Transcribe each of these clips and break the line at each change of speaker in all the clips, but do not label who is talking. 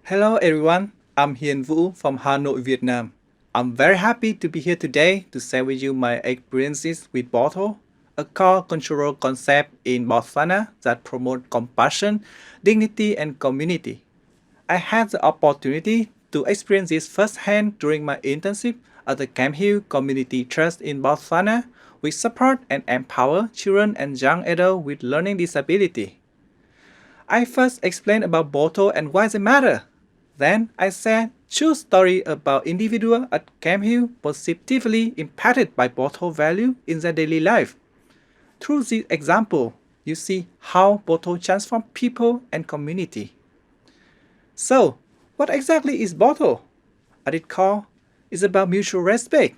Hello everyone, I'm Hien Vu from Hanoi, Vietnam. I'm very happy to be here today to share with you my experiences with Botho, a core cultural concept in Botswana that promotes compassion, dignity, and community. I had the opportunity to experience this firsthand during my internship at the Camphill Community Trust in Botswana, which support and empower children and young adults with learning disability. I first explained about Botho and why they matter. Then I shared true story about individuals at Camphill positively impacted by Botho value in their daily life. Through this example, you see how Botho transforms people and community. So, what exactly is Botho? At its core, it's about mutual respect,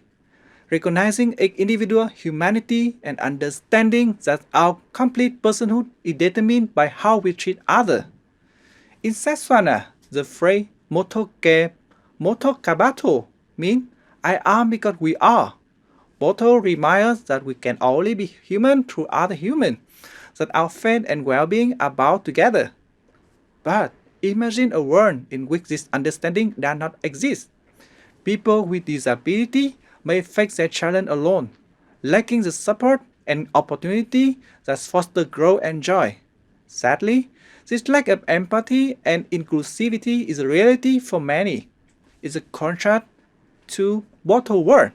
recognizing individual humanity and understanding that our complete personhood is determined by how we treat others. In Botswana, the phrase Moto Kabato means I am because we are. Botho reminds us that we can only be human through other humans, that our fate and well-being are bound together. But imagine a world in which this understanding does not exist. People with disability may face their challenge alone, lacking the support and opportunity that foster growth and joy. Sadly, this lack of empathy and inclusivity is a reality for many. It's a contrast to Botho world,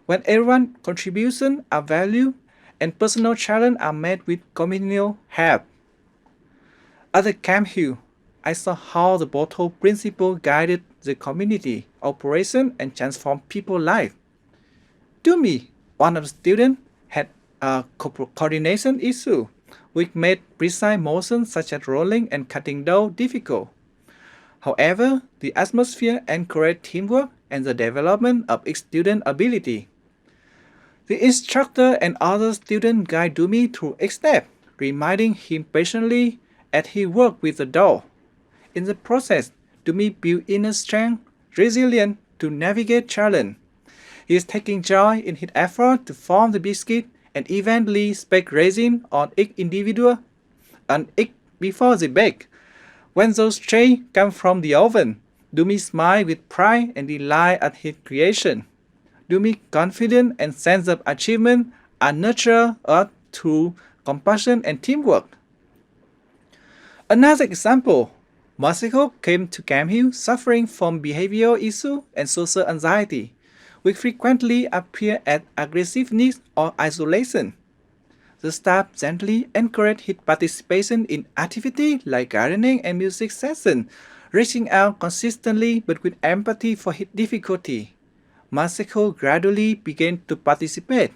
when everyone's contributions are valued and personal challenges are met with communal help. At the Camp Hill, I saw how the Botho principle guided the community operation and transformed people's lives. Dumi, one of the students, had a coordination issue, which made precise motions such as rolling and cutting dough difficult. However, the atmosphere encouraged teamwork and the development of each student's ability. The instructor and other students guide Dumi through each step, reminding him patiently as he worked with the dough. In the process, Dumi built inner strength, resilience to navigate challenge. He is taking joy in his effort to form the biscuit and evenly spread resin on each individual and each before they bake. When those trays come from the oven, Dumi smiles with pride and delight at his creation. Dumi's confidence and sense of achievement are nurtured through compassion and teamwork. Another example, Masego came to Camphill suffering from behavioral issues and social anxiety, which frequently appear as aggressiveness or isolation. The staff gently encouraged his participation in activities like gardening and music sessions, reaching out consistently but with empathy for his difficulty. Maseko gradually began to participate,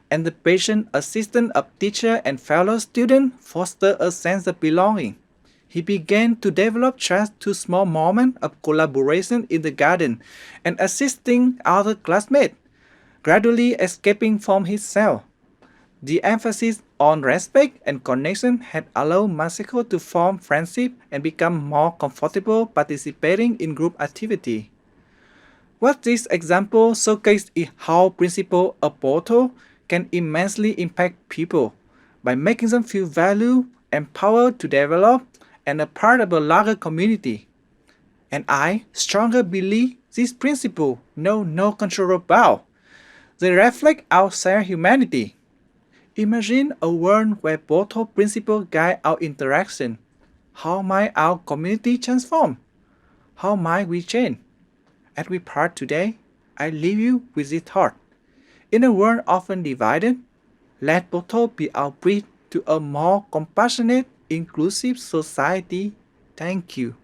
and the patient assistance of teacher and fellow students fostered a sense of belonging. He began to develop trust through small moments of collaboration in the garden and assisting other classmates, gradually escaping from his cell. The emphasis on respect and connection had allowed Maseko to form friendship and become more comfortable participating in group activity. What this example showcases is how principle of Botho can immensely impact people by making them feel valued, empowered to develop, and a part of a larger community. And I strongly believe these principles know no cultural bound. They reflect our shared humanity. Imagine a world where Botho principles guide our interaction. How might our community transform? How might we change? As we part today, I leave you with this thought. In a world often divided, let Botho be our bridge to a more compassionate, inclusive society. Thank you.